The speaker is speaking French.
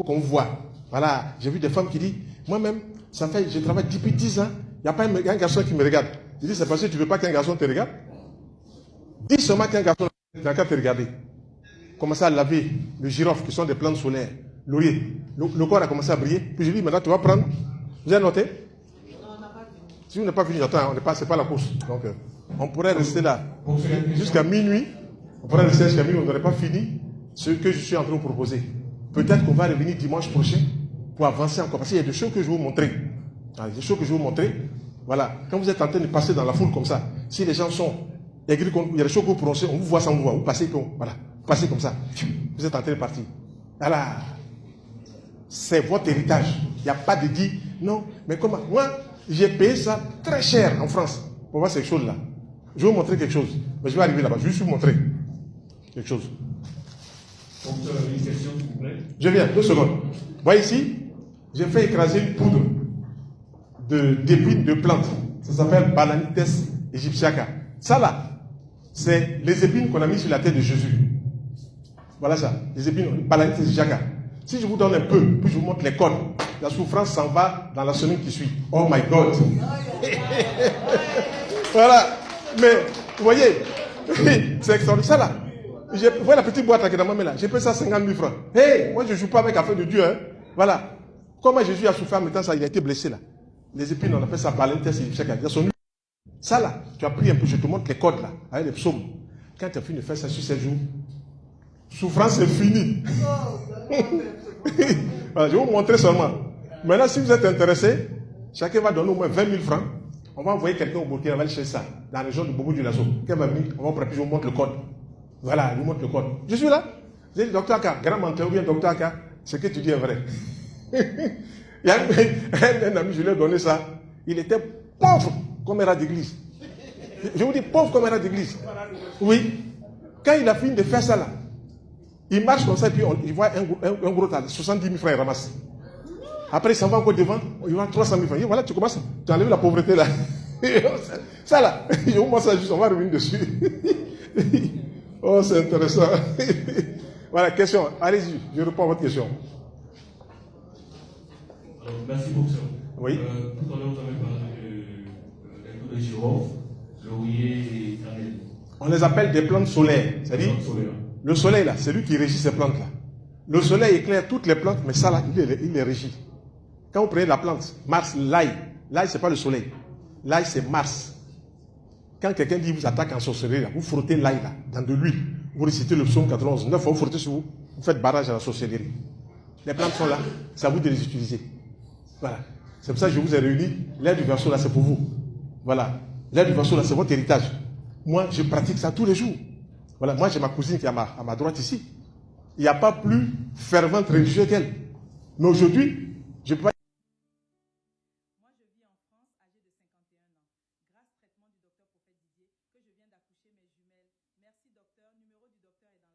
pour qu'on voit. Voilà, j'ai vu des femmes qui disent, moi-même, ça fait, je travaille depuis 10 ans, il n'y a pas un garçon qui me regarde. Je dis, c'est parce que tu ne veux pas qu'un garçon te regarde. Dis seulement qu'un garçon n'a qu'à te regarder. Commencer à laver le girofle, qui sont des plantes solaires, laurier. Le corps a commencé à briller. Puis je dis, maintenant tu vas prendre. Vous avez noté? Non, on n'a pas fini. Si vous n'avez pas fini, j'attends, c'est pas la course. Donc, on pourrait rester là jusqu'à minuit. On pourrait rester jusqu'à minuit, on n'aurait pas fini ce que je suis en train de vous proposer. Peut-être qu'on va revenir dimanche prochain pour avancer encore. Parce qu'il y a des choses que je vais vous montrer. Des choses que je vais vous montrer. Voilà. Quand vous êtes en train de passer dans la foule comme ça, si les gens sont aigris, il y a des choses que vous prononcez, on vous voit sans vous voir. Vous passez comme, voilà. Vous passez comme ça. Vous êtes en train de partir. Voilà. C'est votre héritage. Il n'y a pas de dire, non, mais comment? Moi, j'ai payé ça très cher en France pour voir ces choses-là. Je vais vous montrer quelque chose. Mais je vais arriver là-bas. Je vais juste vous montrer quelque chose. Donc, une question, s'il vous plaît. Je viens, 2 secondes. Voyez ici, j'ai fait écraser une poudre d'épines de plantes. Ça s'appelle Balanites egyptiaca. Ça là, c'est les épines qu'on a mis sur la tête de Jésus. Voilà ça, les épines Balanites egyptiaca. Si je vous donne un peu, puis je vous montre les codes, la souffrance s'en va dans la semaine qui suit. Oh my God! Voilà. Mais, vous voyez, c'est extraordinaire. Ça là, vous voyez la petite boîte là qui est dans ma main là, j'ai payé ça 50 000 francs. Hey, moi je ne joue pas avec affaire de Dieu. Hein. Voilà. Comment Jésus a souffert en mettant ça, il a été blessé là. Les épines, on appelle ça Balanites egyptiaca. Ça là, tu as pris un peu, je te montre les codes là, avec les psaumes. Quand tu as fini de faire ça sur 7 jours, souffrance est finie. Voilà, je vais vous montrer seulement. Maintenant, si vous êtes intéressé, chacun va donner au moins 20 000 francs. On va envoyer quelqu'un au Burkina, on va aller chercher ça, dans la région de Bobo du Lasso. Quelqu'un va venir, on va prendre, je vous montre le code. Voilà, je vous montre le code. Je suis là. J'ai dit, docteur Aka, grand menteur ou bien docteur Aka, ce que tu dis est vrai. Il y a un ami, je lui ai donné ça. Il était pauvre comme un rat d'église. Je vous dis, pauvre comme un rat d'église. Oui. Quand il a fini de faire ça là, il marche comme ça et puis il voit un gros tas, 70 000 francs, il ramasse. Après, il s'en va encore devant, il voit 300 000 francs. Et voilà, tu commences, tu enlèves la pauvreté là. Ça là, je vous montre ça juste, on va revenir dessus. Oh, c'est intéressant. Voilà, question. Allez-y, je réponds à votre question. Alors, merci pour ça. Oui. Tout à l'heure, vous avez parlé de girofle, laurier et cannelle. On les appelle des plantes solaires. C'est-à-dire, le soleil là, c'est lui qui régit ces plantes là. Le soleil éclaire toutes les plantes, mais ça là, il les régit. Quand vous prenez la plante, Mars, l'ail c'est pas le soleil. L'ail c'est Mars. Quand quelqu'un dit vous attaque en sorcellerie, là, vous frottez l'ail là, dans de l'huile. Vous récitez le psaume 91, 9 fois vous frottez sur vous, vous faites barrage à la sorcellerie. Les plantes sont là, c'est à vous de les utiliser. Voilà. C'est pour ça que je vous ai réunis. L'air du verso là, c'est pour vous. Voilà. L'air du verso là, c'est votre héritage. Moi, je pratique ça tous les jours. Voilà. Moi, j'ai ma cousine qui est à ma droite ici. Il n'y a pas plus fervente religieuse qu'elle. Mais aujourd'hui, je ne peux pas. Moi, je vis en France, âgée de 51 ans. Grâce au traitement du docteur Prophète Didier, que je viens d'accoucher mes jumelles. Merci docteur. Numéro du docteur est dans